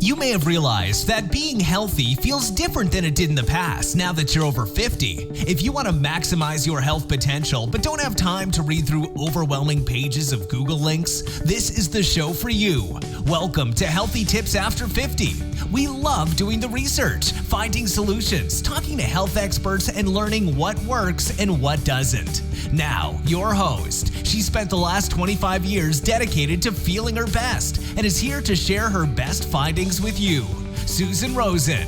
You may have realized that being healthy feels different than it did in the past now that you're over 50. If you want to maximize your health potential but don't have time to read through overwhelming pages of Google links, this is the show for you. Welcome to Healthy Tips After 50. We love doing the research, finding solutions, talking to health experts, and learning what works and what doesn't. Now, your host. She spent the last 25 years dedicated to feeling her best and is here to share her best findings with you. Susan Rosen.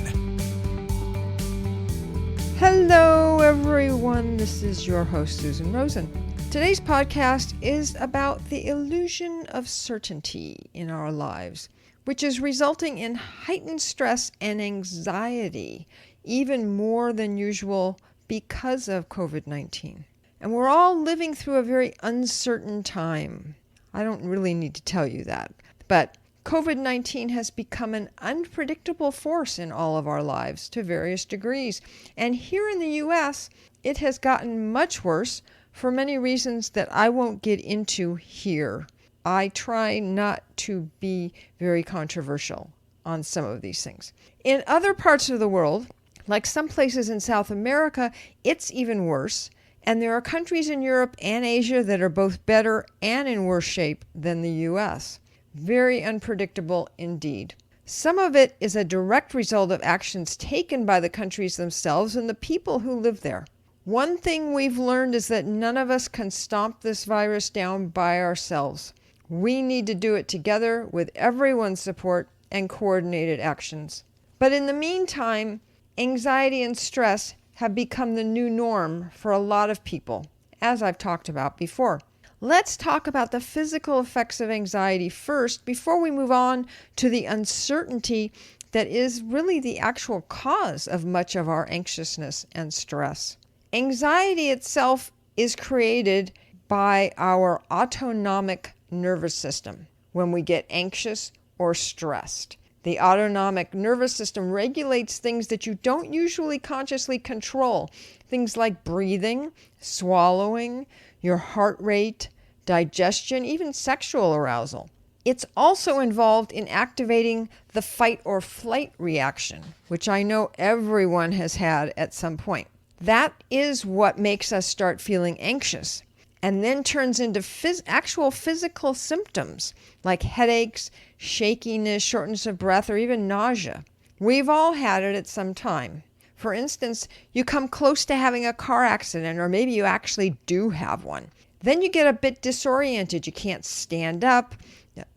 Hello, everyone. This is your host, Susan Rosen. Today's podcast is about the illusion of certainty in our lives, which is resulting in heightened stress and anxiety, even more than usual because of COVID-19. And we're all living through a very uncertain time. I don't really need to tell you that, but COVID-19 has become an unpredictable force in all of our lives to various degrees. And here in the U.S., it has gotten much worse for many reasons that I won't get into here. I try not to be very controversial on some of these things. In other parts of the world, like some places in South America, it's even worse. And there are countries in Europe and Asia that are both better and in worse shape than the U.S. Very unpredictable indeed. Some of it is a direct result of actions taken by the countries themselves and the people who live there. One thing we've learned is that none of us can stomp this virus down by ourselves. We need to do it together with everyone's support and coordinated actions. But in the meantime, anxiety and stress have become the new norm for a lot of people, as I've talked about before. Let's talk about the physical effects of anxiety first before we move on to the uncertainty that is really the actual cause of much of our anxiousness and stress. Anxiety itself is created by our autonomic nervous system when we get anxious or stressed. The autonomic nervous system regulates things that you don't usually consciously control. Things like breathing, swallowing, your heart rate, digestion, even sexual arousal. It's also involved in activating the fight or flight reaction, which I know everyone has had at some point. That is what makes us start feeling anxious and then turns into actual physical symptoms like headaches, shakiness, shortness of breath, or even nausea. We've all had it at some time. For instance, you come close to having a car accident, or maybe you actually do have one. Then you get a bit disoriented. You can't stand up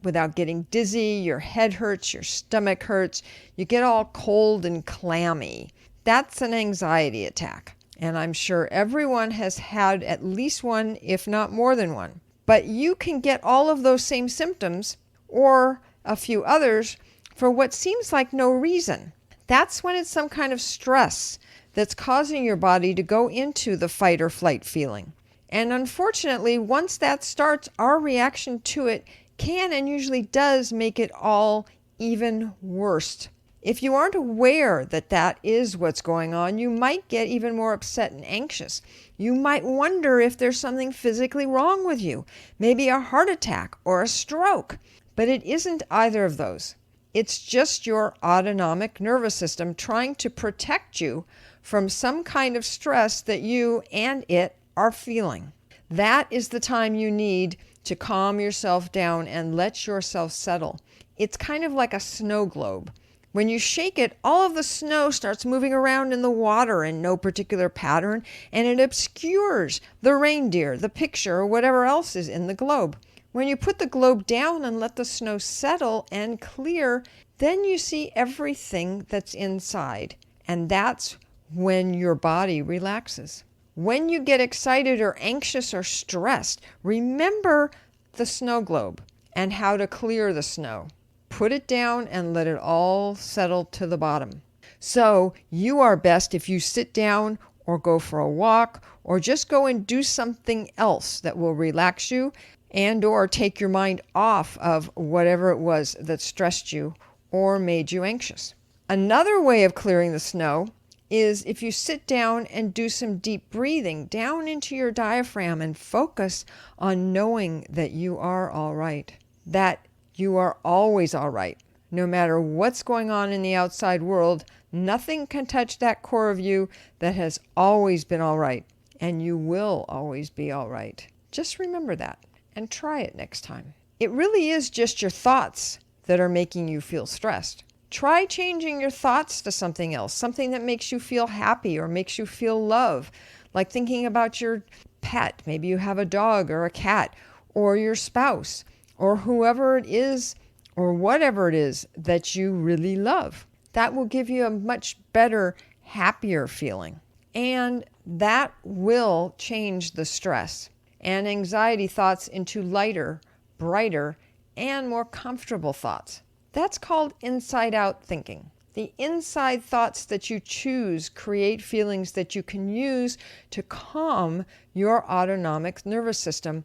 without getting dizzy. Your head hurts, your stomach hurts. You get all cold and clammy. That's an anxiety attack. And I'm sure everyone has had at least one, if not more than one. But you can get all of those same symptoms or a few others for what seems like no reason. That's when it's some kind of stress that's causing your body to go into the fight or flight feeling. And unfortunately, once that starts, our reaction to it can and usually does make it all even worse. If you aren't aware that that is what's going on, you might get even more upset and anxious. You might wonder if there's something physically wrong with you, maybe a heart attack or a stroke. But it isn't either of those. It's just your autonomic nervous system trying to protect you from some kind of stress that you and it are feeling. That is the time you need to calm yourself down and let yourself settle. It's kind of like a snow globe. When you shake it, all of the snow starts moving around in the water in no particular pattern, and it obscures the reindeer, the picture, or whatever else is in the globe. When you put the globe down and let the snow settle and clear, then you see everything that's inside. And that's when your body relaxes. When you get excited or anxious or stressed, remember the snow globe and how to clear the snow. Put it down and let it all settle to the bottom. So you are best if you sit down or go for a walk or just go and do something else that will relax you and or take your mind off of whatever it was that stressed you or made you anxious. Another way of clearing the snow is if you sit down and do some deep breathing down into your diaphragm and focus on knowing that you are all right, that you are always all right, No matter what's going on in the outside world, nothing can touch that core of you that has always been all right. And you will always be all right. Just remember that and try it next time. It really is just your thoughts that are making you feel stressed. Try changing your thoughts to something else, something that makes you feel happy or makes you feel love, like thinking about your pet. Maybe you have a dog or a cat or your spouse or whoever it is or whatever it is that you really love. That will give you a much better, happier feeling. And that will change the stress and anxiety thoughts into lighter, brighter, and more comfortable thoughts. That's called inside-out thinking. The inside thoughts that you choose create feelings that you can use to calm your autonomic nervous system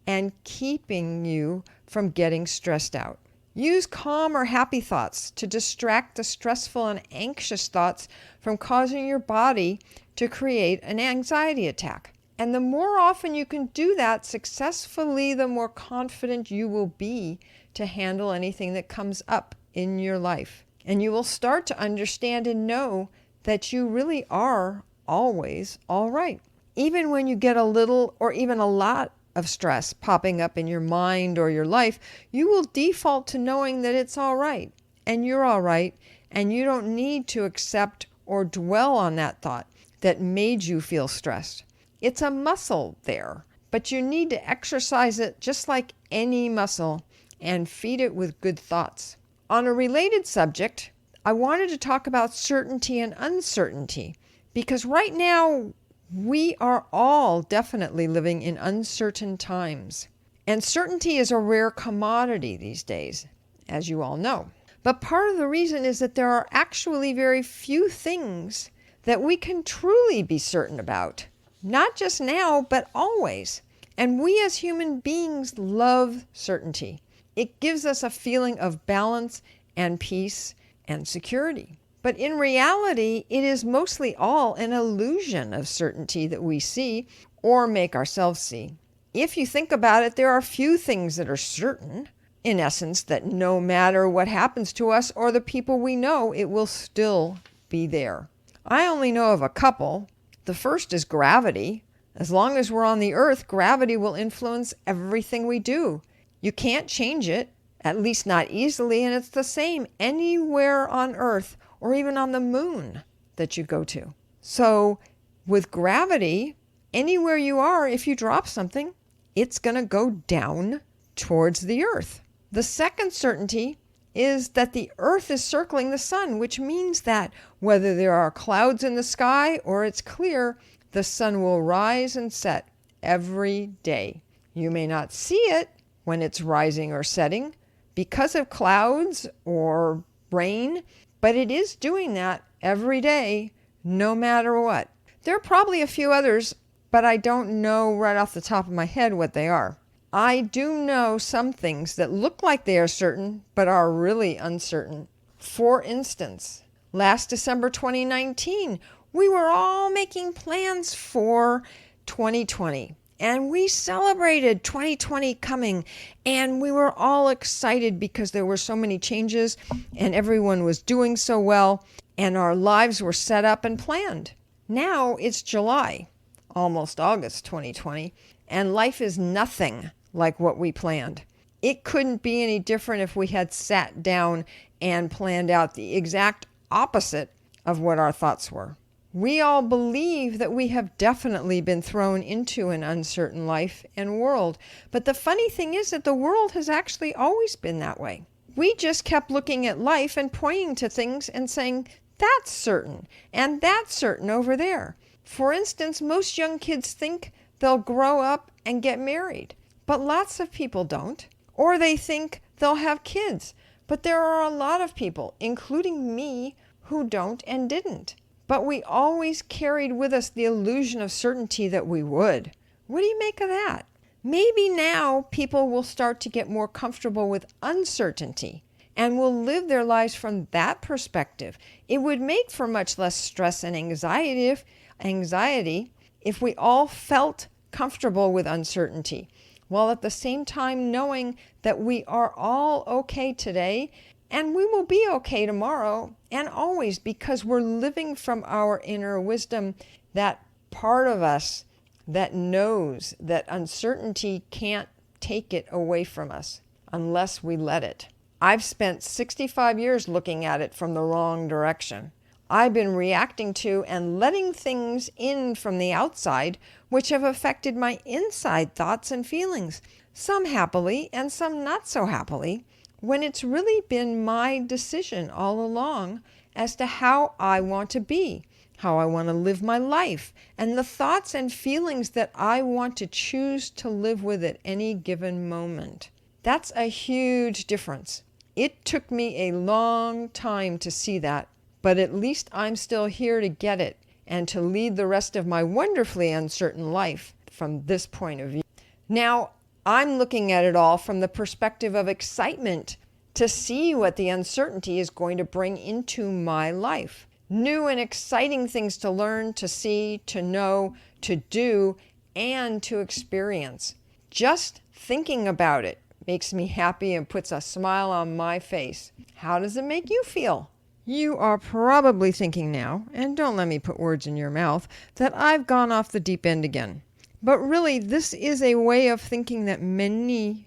and keeping you from getting stressed out. Use calm or happy thoughts to distract the stressful and anxious thoughts from causing your body to create an anxiety attack. And the more often you can do that successfully, the more confident you will be to handle anything that comes up in your life. And you will start to understand and know that you really are always all right. Even when you get a little or even a lot of stress popping up in your mind or your life, you will default to knowing that it's all right and you're all right, and you don't need to accept or dwell on that thought that made you feel stressed. It's a muscle there, but you need to exercise it just like any muscle and feed it with good thoughts. On a related subject, I wanted to talk about certainty and uncertainty, because right now we are all definitely living in uncertain times. And certainty is a rare commodity these days, as you all know. But part of the reason is that there are actually very few things that we can truly be certain about. Not just now, but always. And we as human beings love certainty. It gives us a feeling of balance and peace and security. But in reality, it is mostly all an illusion of certainty that we see or make ourselves see. If you think about it, there are few things that are certain. In essence, that no matter what happens to us or the people we know, it will still be there. I only know of a couple. The first is gravity. As long as we're on the earth, gravity will influence everything we do. You can't change it, at least not easily, and it's the same anywhere on earth or even on the moon that you go to. So with gravity, anywhere you are, if you drop something, it's going to go down towards the earth. The second certainty is that the earth is circling the sun, which means that whether there are clouds in the sky or it's clear, the sun will rise and set every day. You may not see it when it's rising or setting because of clouds or rain, but it is doing that every day, no matter what. There are probably a few others, but I don't know right off the top of my head what they are. I do know some things that look like they are certain, but are really uncertain. For instance, last December 2019, we were all making plans for 2020. And we celebrated 2020 coming, and we were all excited because there were so many changes and everyone was doing so well, and our lives were set up and planned. Now it's July, almost August 2020, and life is nothing like what we planned. It couldn't be any different if we had sat down and planned out the exact opposite of what our thoughts were. We all believe that we have definitely been thrown into an uncertain life and world. But the funny thing is that the world has actually always been that way. We just kept looking at life and pointing to things and saying, that's certain, and that's certain over there. For instance, most young kids think they'll grow up and get married, but lots of people don't. Or they think they'll have kids, but there are a lot of people, including me, who don't and didn't. But we always carried with us the illusion of certainty that we would. What do you make of that? Maybe now people will start to get more comfortable with uncertainty and will live their lives from that perspective. It would make for much less stress and anxiety if we all felt comfortable with uncertainty, while at the same time knowing that we are all okay today And we will be okay tomorrow and always, because we're living from our inner wisdom, that part of us that knows that uncertainty can't take it away from us unless we let it. I've spent 65 years looking at it from the wrong direction. I've been reacting to and letting things in from the outside which have affected my inside thoughts and feelings, some happily and some not so happily, when it's really been my decision all along as to how I want to be, how I want to live my life, and the thoughts and feelings that I want to choose to live with at any given moment. That's a huge difference. It took me a long time to see that, but at least I'm still here to get it and to lead the rest of my wonderfully uncertain life from this point of view. Now, I'm looking at it all from the perspective of excitement to see what the uncertainty is going to bring into my life. New and exciting things to learn, to see, to know, to do, and to experience. Just thinking about it makes me happy and puts a smile on my face. How does it make you feel? You are probably thinking now, and don't let me put words in your mouth, that I've gone off the deep end again. But really, this is a way of thinking that many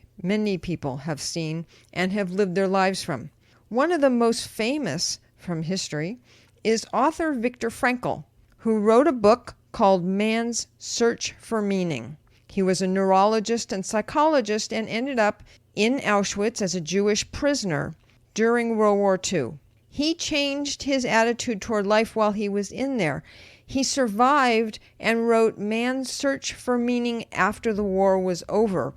people have seen and have lived their lives from. One of the most famous from history is author Viktor Frankl, who wrote a book called Man's Search for Meaning. He was a neurologist and psychologist and ended up in Auschwitz as a Jewish prisoner during World War II. He changed his attitude toward life while he was in there. He survived and wrote Man's Search for Meaning after the war was over,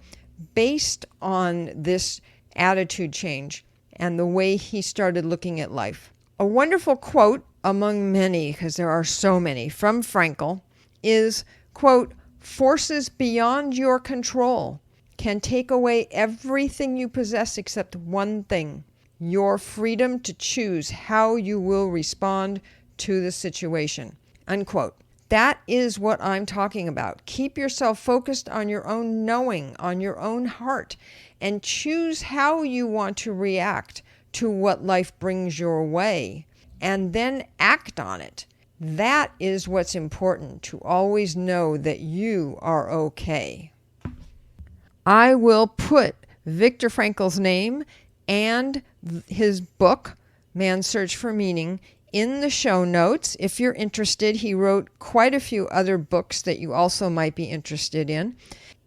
based on this attitude change and the way he started looking at life. A wonderful quote among many, because there are so many, from Frankl is, quote, "Forces beyond your control can take away everything you possess except one thing, your freedom to choose how you will respond to the situation," unquote. That is what I'm talking about. Keep yourself focused on your own knowing, on your own heart, and choose how you want to react to what life brings your way, and then act on it. That is what's important, to always know that you are okay. I will put Viktor Frankl's name and his book, Man's Search for Meaning, in the show notes. If you're interested, he wrote quite a few other books that you also might be interested in.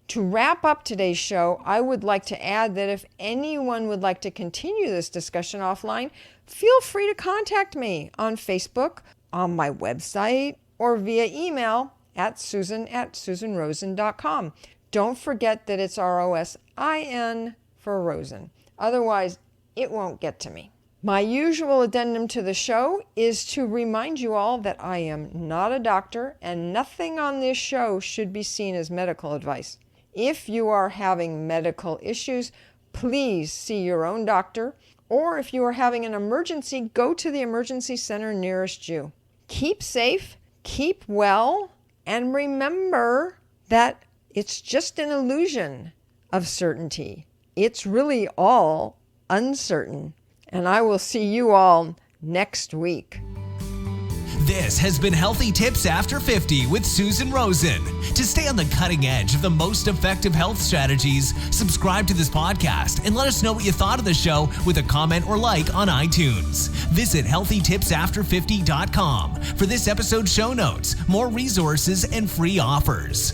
To wrap up today's show, I would like to add that if anyone would like to continue this discussion offline, feel free to contact me on Facebook, on my website, or via email at susan@susanrosen.com. Don't forget that it's ROSIN for Rosen. Otherwise, it won't get to me. My usual addendum to the show is to remind you all that I am not a doctor and nothing on this show should be seen as medical advice. If you are having medical issues, please see your own doctor, or if you are having an emergency, go to the emergency center nearest you. Keep safe, keep well, and remember that it's just an illusion of certainty. It's really all uncertain. And I will see you all next week. This has been Healthy Tips After 50 with Susan Rosen. To stay on the cutting edge of the most effective health strategies, subscribe to this podcast and let us know what you thought of the show with a comment or like on iTunes. Visit healthytipsafter50.com for this episode's show notes, more resources, and free offers.